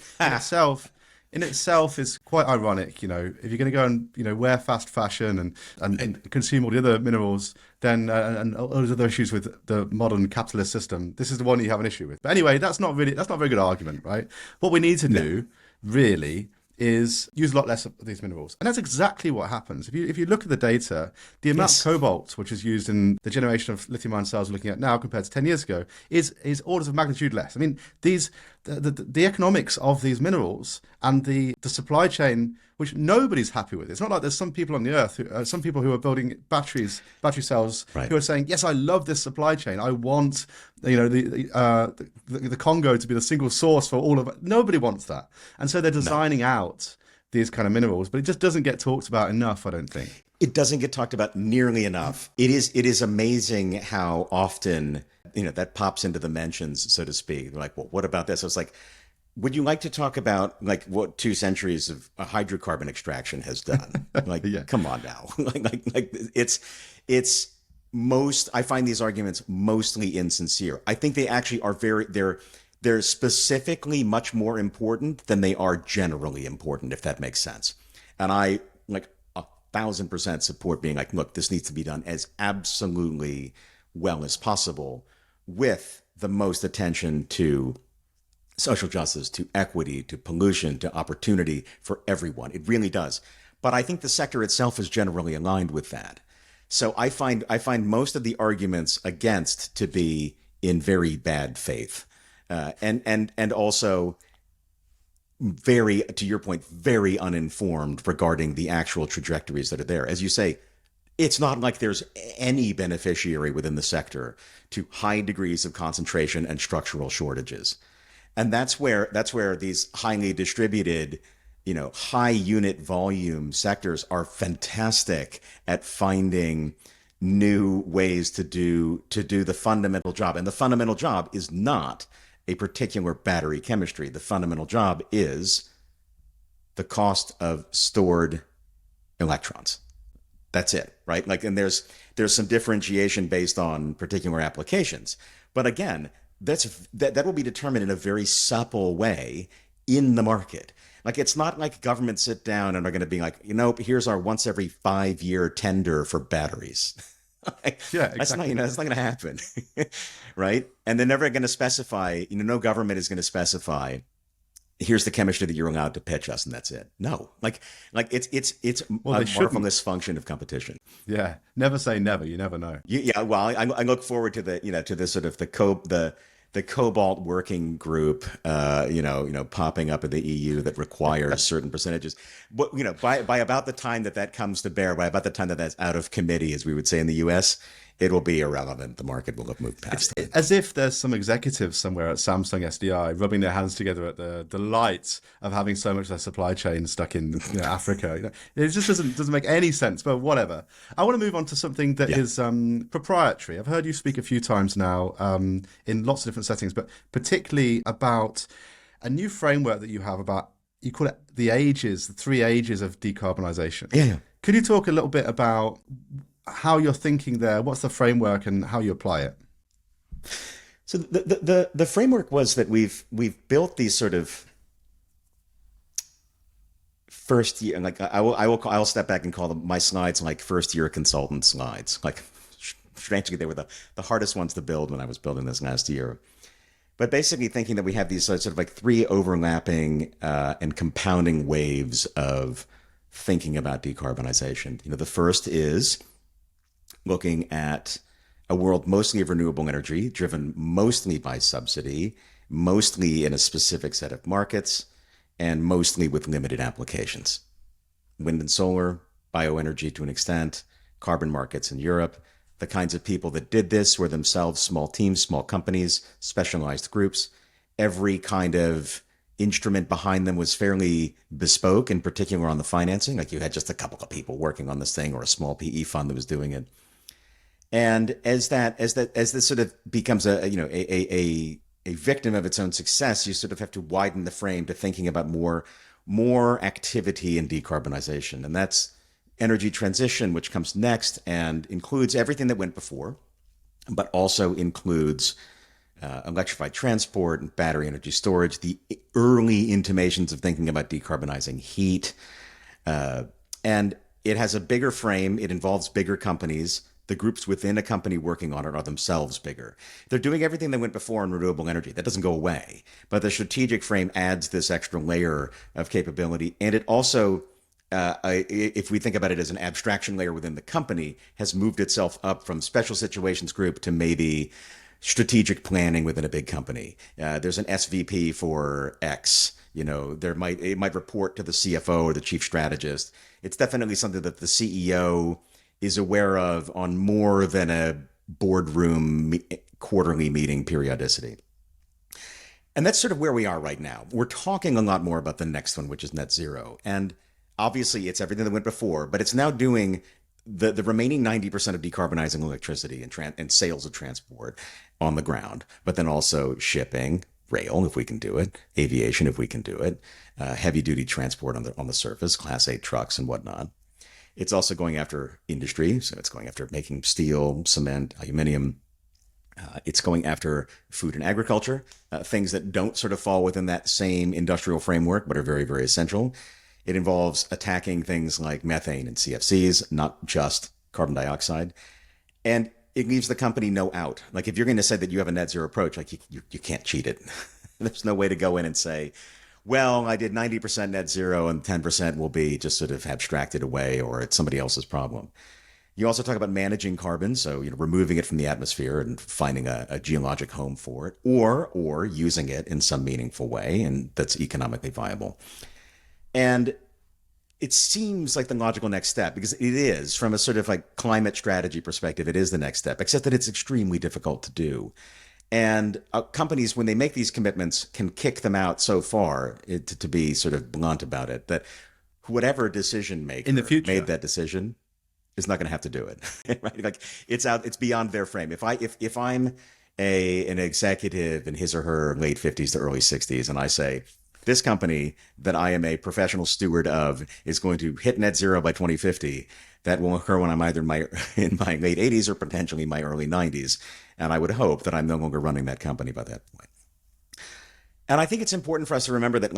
A: in itself is quite ironic. If you're going to go and wear fast fashion and consume all the other minerals, then and all those other issues with the modern capitalist system, this is the one you have an issue with. But anyway, that's not a very good argument, right? What we need to do really is use a lot less of these minerals. And that's exactly what happens. If you look at the data, the amount of cobalt, which is used in the generation of lithium-ion cells we're looking at now compared to 10 years ago, is orders of magnitude less. I mean, the economics of these minerals and the supply chain, which nobody's happy with. It's not like there's some people on the earth, some people who are building battery cells, who are saying, yes, I love this supply chain. I want the Congo to be the single source for all of it. Nobody wants that. And so they're designing out these kind of minerals, but it just doesn't get talked about enough, I don't think.
B: It doesn't get talked about nearly enough. It is amazing how often, that pops into the mentions, so to speak. They're like, well, what about this? I was like, would you like to talk about like what 2 centuries of hydrocarbon extraction has done? Like, come on now. I find these arguments mostly insincere. I think they actually are they're specifically much more important than they are generally important, if that makes sense. And I 1,000% support being like, look, this needs to be done as absolutely well as possible with the most attention to social justice, to equity, to pollution, to opportunity for everyone. It really does. But I think the sector itself is generally aligned with that. So I find most of the arguments against to be in very bad faith, and also very, to your point, very uninformed regarding the actual trajectories that are there. As you say, it's not like there's any beneficiary within the sector to high degrees of concentration and structural shortages. And that's where these highly distributed, high unit volume sectors are fantastic at finding new ways to do the fundamental job. And the fundamental job is not a particular battery chemistry. The fundamental job is the cost of stored electrons. That's it, right? Like, and there's some differentiation based on particular applications. But again, that will be determined in a very supple way in the market. Like, it's not like governments sit down and are going to be like, here's our once every 5-year tender for batteries.
A: Yeah,
B: That's not,
A: exactly.
B: that's not going to happen, right? And they're never going to specify, no government is going to specify, here's the chemistry that you're allowed to pitch us, and that's it. No, it's
A: Well,
B: a
A: they shouldn't.
B: marvelous function of competition.
A: Yeah, never say never. You never know.
B: Yeah, well, I look forward to the sort of the cobalt working group, popping up in the EU that requires certain percentages. But by about the time that comes to bear, by about the time that that's out of committee, as we would say in the US, it will be irrelevant. The market will have moved past it.
A: As if there's some executives somewhere at Samsung SDI rubbing their hands together at the delight of having so much of their supply chain stuck in Africa. It just doesn't make any sense. But whatever. I want to move on to something that is proprietary. I've heard you speak a few times now in lots of different settings, but particularly about a new framework that you have about, you call it the 3 ages of decarbonisation.
B: Yeah.
A: Could you talk a little bit about how you're thinking there? What's the framework and how you apply it?
B: So the framework was that we've built these sort of first year, like I'll step back and call them my slides like first year consultant slides. Like, strangely, they were the hardest ones to build when I was building this last year. But basically thinking that we have these sort of like 3 overlapping and compounding waves of thinking about decarbonization. The first is looking at a world mostly of renewable energy, driven mostly by subsidy, mostly in a specific set of markets, and mostly with limited applications. Wind and solar, bioenergy to an extent, carbon markets in Europe. The kinds of people that did this were themselves small teams, small companies, specialized groups. Every kind of instrument behind them was fairly bespoke, in particular on the financing. Like, you had just a couple of people working on this thing, or a small PE fund that was doing it. And as this sort of becomes a victim of its own success, you sort of have to widen the frame to thinking about more activity in decarbonization. And that's energy transition, which comes next and includes everything that went before, but also includes electrified transport and battery energy storage, the early intimations of thinking about decarbonizing heat. And it has a bigger frame. It involves bigger companies. The groups within a company working on it are themselves bigger. They're doing everything that went before in renewable energy. That doesn't go away. But the strategic frame adds this extra layer of capability. And it also, if we think about it as an abstraction layer within the company, has moved itself up from special situations group to maybe strategic planning within a big company. There's an SVP for X. It might report to the CFO or the chief strategist. It's definitely something that the CEO is aware of on more than a boardroom quarterly meeting periodicity. And that's sort of where we are right now. We're talking a lot more about the next one, which is net zero. And obviously it's everything that went before, but it's now doing the remaining 90% of decarbonizing electricity and sales of transport on the ground, but then also shipping, rail, if we can do it, aviation, if we can do it, heavy duty transport on the surface, Class 8 trucks and whatnot. It's also going after industry. So it's going after making steel, cement, aluminum. It's going after food and agriculture, things that don't sort of fall within that same industrial framework, but are very, very essential. It involves attacking things like methane and CFCs, not just carbon dioxide. And it leaves the company no out. Like, if you're going to say that you have a net zero approach, like, you can't cheat it. There's no way to go in and say, well, I did 90% net zero and 10% will be just sort of abstracted away, or it's somebody else's problem. You also talk about managing carbon, so removing it from the atmosphere and finding a geologic home for it, or using it in some meaningful way, and that's economically viable. And it seems like the logical next step, because it is, from a sort of like climate strategy perspective, it is the next step, except that it's extremely difficult to do. And companies, when they make these commitments, can kick them out so far, to be sort of blunt about it, that whatever decision maker
A: In the future
B: made that decision is not going to have to do it. Right? Like, it's beyond their frame. If I'm an executive in his or her late 50s to early 60s, and I say, this company that I am a professional steward of is going to hit net zero by 2050. That will occur when I'm either in my late 80s or potentially my early 90s. And I would hope that I'm no longer running that company by that point. And I think it's important for us to remember that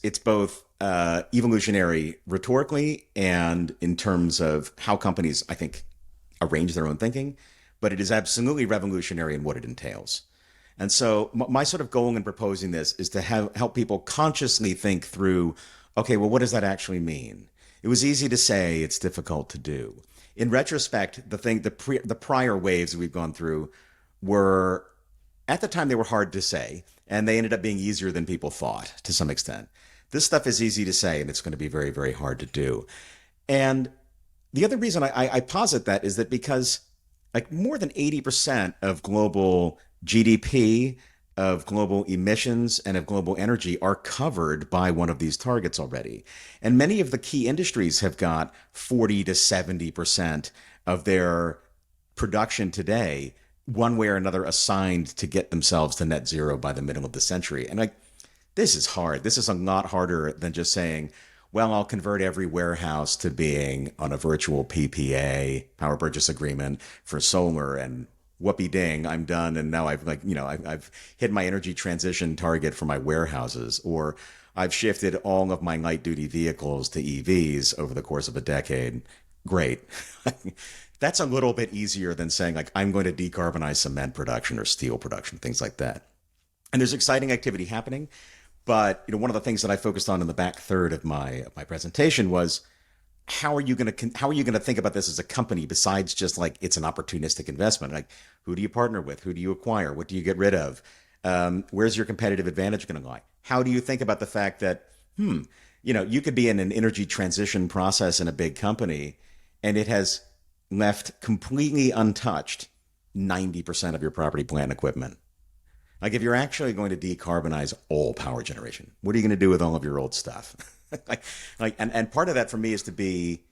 B: it's both evolutionary rhetorically and in terms of how companies, I think, arrange their own thinking, but it is absolutely revolutionary in what it entails. And so my sort of goal in proposing this is to help people consciously think through, okay, well, what does that actually mean? It was easy to say, it's difficult to do. In retrospect, the prior waves we've gone through were, at the time, they were hard to say, and they ended up being easier than people thought to some extent. This stuff is easy to say, and it's going to be very, very hard to do. And the other reason I posit that is that because more than 80% of global GDP, of global emissions, and of global energy are covered by one of these targets already. And many of the key industries have got 40 to 70% of their production today, one way or another, assigned to get themselves to net zero by the middle of the century. And this is hard. This is a lot harder than just saying, well, I'll convert every warehouse to being on a virtual PPA, power purchase agreement, for solar, and whoopee ding, I'm done. And now I've hit my energy transition target for my warehouses, or I've shifted all of my light duty vehicles to EVs over the course of a decade. Great. That's a little bit easier than saying I'm going to decarbonize cement production or steel production, things like that. And there's exciting activity happening. But one of the things that I focused on in the back third of my presentation was, how are you going to think about this as a company besides just it's an opportunistic investment? Who do you partner with? Who do you acquire? What do you get rid of? Where's your competitive advantage going to lie? How do you think about the fact that, you could be in an energy transition process in a big company, and it has left completely untouched 90% of your property, plant, and equipment. If you're actually going to decarbonize all power generation, what are you going to do with all of your old stuff? And part of that for me is to be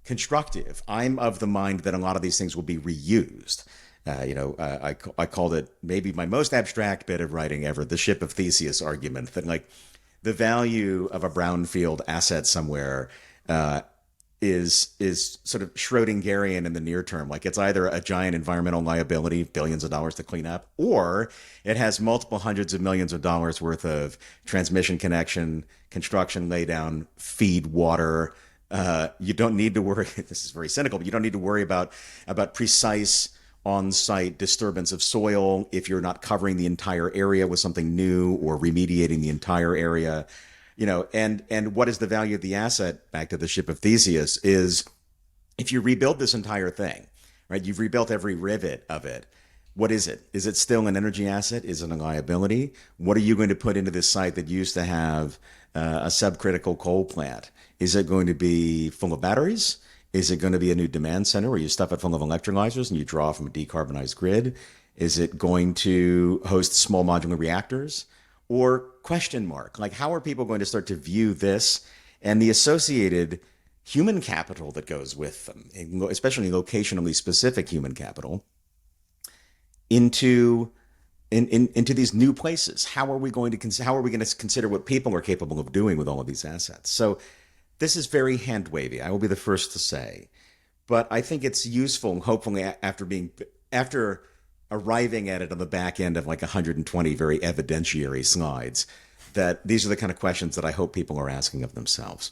B: constructive. I'm of the mind that a lot of these things will be reused. I called it maybe my most abstract bit of writing ever, the ship of Theseus argument, that the value of a brownfield asset somewhere is sort of Schrödingerian in the near term. It's either a giant environmental liability, billions of dollars to clean up, or it has multiple hundreds of millions of dollars worth of transmission connection, construction, laydown, feed, water. You don't need to worry. This is very cynical, but you don't need to worry about precise on-site disturbance of soil if you're not covering the entire area with something new or remediating the entire area. And what is the value of the asset? Back to the ship of Theseus, is if you rebuild this entire thing, right? You've rebuilt every rivet of it. What is it? Is it still an energy asset? Is it a liability? What are you going to put into this site that used to have a subcritical coal plant? Is it going to be full of batteries? Is it going to be a new demand center where you stuff it full of electrolyzers and you draw from a decarbonized grid? Is it going to host small modular reactors? Or question mark, how are people going to start to view this and the associated human capital that goes with them, especially locationally specific human capital, into these new places? How are we going to consider what people are capable of doing with all of these assets? So this is very hand wavy, I will be the first to say, but I think it's useful, hopefully, after arriving at it on the back end of 120 very evidentiary slides, that these are the kind of questions that I hope people are asking of themselves.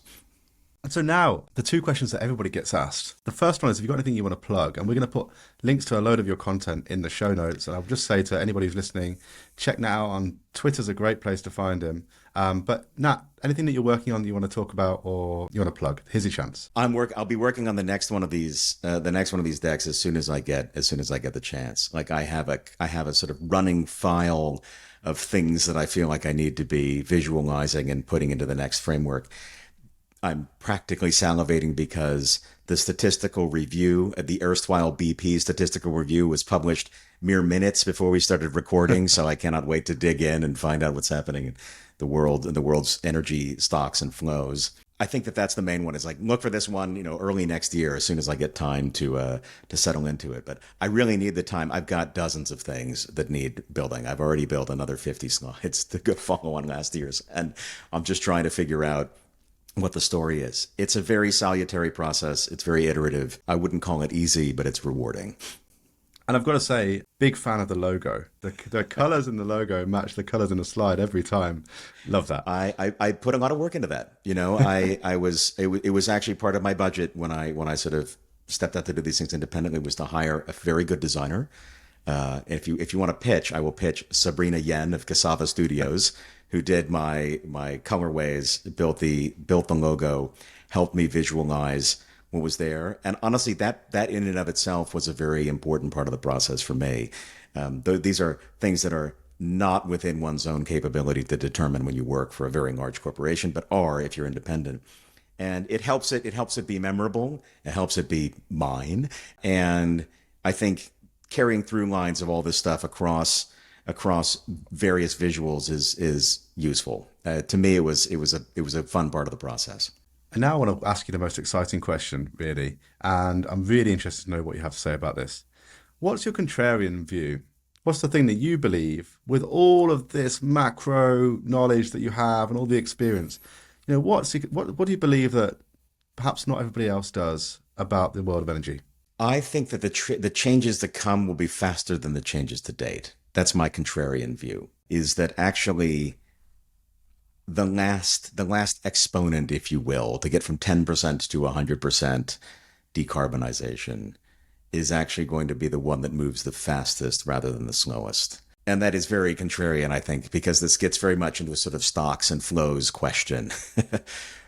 A: And so now, the two questions that everybody gets asked. The first one is, have you got anything you want to plug? And we're going to put links to a load of your content in the show notes. And I'll just say to anybody who's listening, check Nat out on Twitter's a great place to find him. But Nat, anything that you're working on that you want to talk about or you want to plug? Here's your chance.
B: I'll be working on the next one of these decks as soon as I get the chance. I have a sort of running file of things that I feel like I need to be visualizing and putting into the next framework. I'm practically salivating because the statistical review, the erstwhile BP statistical review, was published mere minutes before we started recording. So I cannot wait to dig in and find out what's happening in the world's energy stocks and flows. I think that that's the main one, is like, look for this one, early next year, as soon as I get time to settle into it. But I really need the time. I've got dozens of things that need building. I've already built another 50 slides to go follow on last year's. And I'm just trying to figure out what the story is. It's a very salutary process. It's very iterative. I wouldn't call it easy, but it's rewarding.
A: And I've got to say, big fan of the logo. The colors in the logo match the colors in the slide every time. Love that.
B: I put a lot of work into that. It was actually part of my budget when I sort of stepped out to do these things independently, was to hire a very good designer. If you want to pitch, I will pitch Sabrina Yen of Cassava Studios, who did my colorways, built the logo, helped me visualize what was there. And honestly, that in and of itself was a very important part of the process for me. These are things that are not within one's own capability to determine when you work for a very large corporation, but are if you're independent. And it helps it be memorable. It helps it be mine. And I think carrying through lines of all this stuff across various visuals is useful. To me, it was a fun part of the process.
A: And now I want to ask you the most exciting question, really. And I'm really interested to know what you have to say about this. What's your contrarian view? What's the thing that you believe, with all of this macro knowledge that you have and all the experience, what do you believe that perhaps not everybody else does about the world of energy?
B: I think that the changes that come will be faster than the changes to date. That's my contrarian view, is that actually the last exponent, if you will, to get from 10% to 100% decarbonization is actually going to be the one that moves the fastest rather than the slowest. And that is very contrarian, I think, because this gets very much into a sort of stocks and flows question.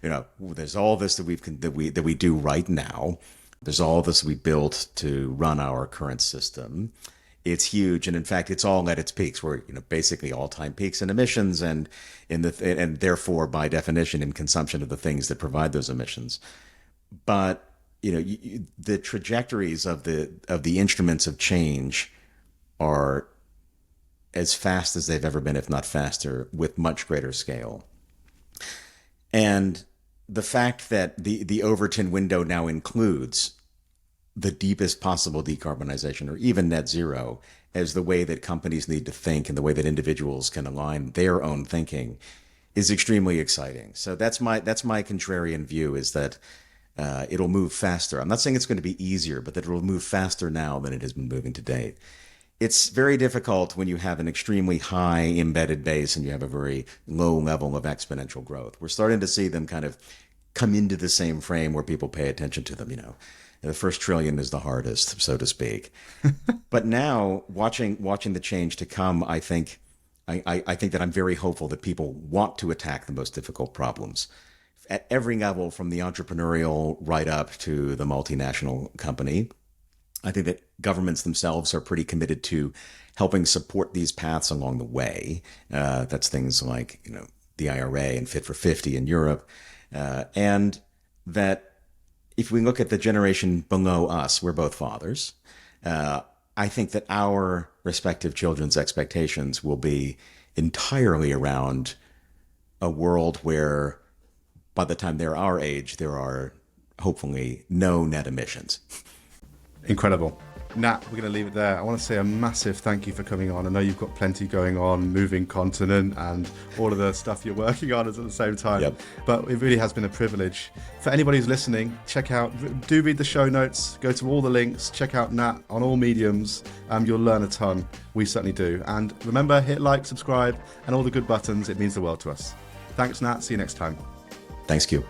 B: There's all this that we do right now. There's all this we built to run our current system. It's huge, and in fact, it's all at its peaks. We're basically all-time peaks in emissions, and therefore, by definition, in consumption of the things that provide those emissions. But the trajectories of the instruments of change are as fast as they've ever been, if not faster, with much greater scale. And the fact that the Overton window now includes the deepest possible decarbonization, or even net zero, as the way that companies need to think and the way that individuals can align their own thinking, is extremely exciting. So that's my contrarian view, is that it'll move faster. I'm not saying it's going to be easier, but that it'll move faster now than it has been moving to date. It's very difficult when you have an extremely high embedded base and you have a very low level of exponential growth. We're starting to see them kind of come into the same frame where people pay attention to them, The first trillion is the hardest, so to speak. But now, watching the change to come, I think that I'm very hopeful that people want to attack the most difficult problems at every level, from the entrepreneurial right up to the multinational company. I think that governments themselves are pretty committed to helping support these paths along the way. That's things like the IRA and Fit for 50 in Europe, and that. If we look at the generation below us, we're both fathers. I think that our respective children's expectations will be entirely around a world where, by the time they're our age, there are hopefully no net emissions.
A: Incredible. Nat, we're going to leave it there. I want to say a massive thank you for coming on. I know you've got plenty going on, moving continent and all of the stuff you're working on at the same time.
B: Yep.
A: But it really has been a privilege. For anybody who's listening, do read the show notes, go to all the links, check out Nat on all mediums. You'll learn a ton. We certainly do. And remember, hit like, subscribe, and all the good buttons. It means the world to us. Thanks, Nat. See you next time.
B: Thanks, Q.